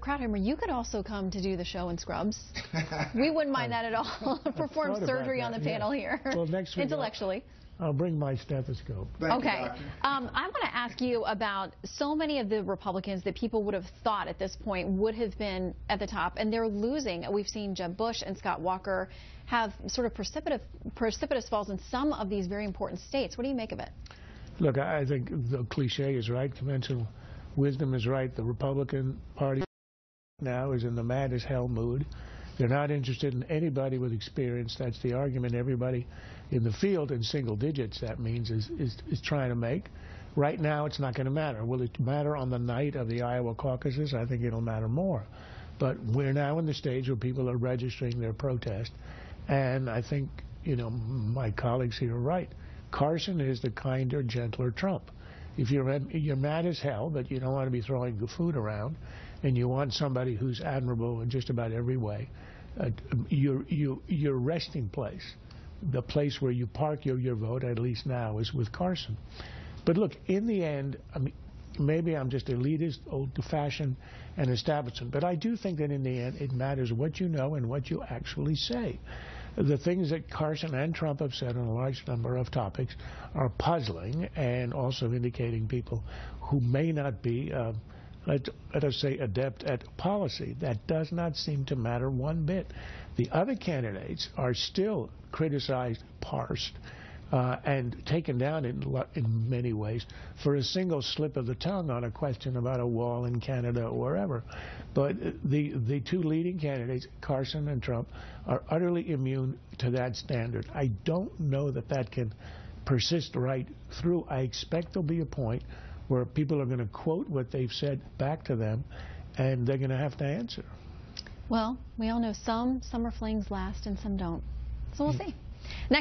Krauthammer, you could also come to do the show in scrubs. We wouldn't mind that at all. Perform surgery on the panel here. Well, next week, intellectually. I'll bring my stethoscope. Okay. I want to ask you about so many of the Republicans that people would have thought at this point would have been at the top, and they're losing. We've seen Jeb Bush and Scott Walker have sort of precipitous falls in some of these very important states. What do you make of it? Look, I think the cliche is right. Conventional wisdom is right. The Republican Party now is in the mad as hell mood. They're not interested in anybody with experience. That's the argument everybody in the field in single digits, that means, is trying to make. Right now, it's not going to matter. Will it matter on the night of the Iowa caucuses? I think it'll matter more. But we're now in the stage where people are registering their protest. And I think, you know, my colleagues here are right. Carson is the kinder, gentler Trump. If you're mad as hell, but you don't want to be throwing the food around, and you want somebody who's admirable in just about every way, your resting place, the place where you park your vote, at least now, is with Carson. But look, in the end, I mean, maybe I'm just elitist, old-fashioned, and establishment, but I do think that in the end it matters what you know and what you actually say. The things that Carson and Trump have said on a large number of topics are puzzling and also indicating people who may not be, let us say, adept at policy. That does not seem to matter one bit. The other candidates are still criticized, parsed, and taken down in many ways for a single slip of the tongue on a question about a wall in Canada or wherever. But the two leading candidates, Carson and Trump, are utterly immune to that standard. I don't know that that can persist right through. I expect there'll be a point where people are going to quote what they've said back to them, and they're going to have to answer. Well, we all know some summer flings last and some don't. So we'll see. Next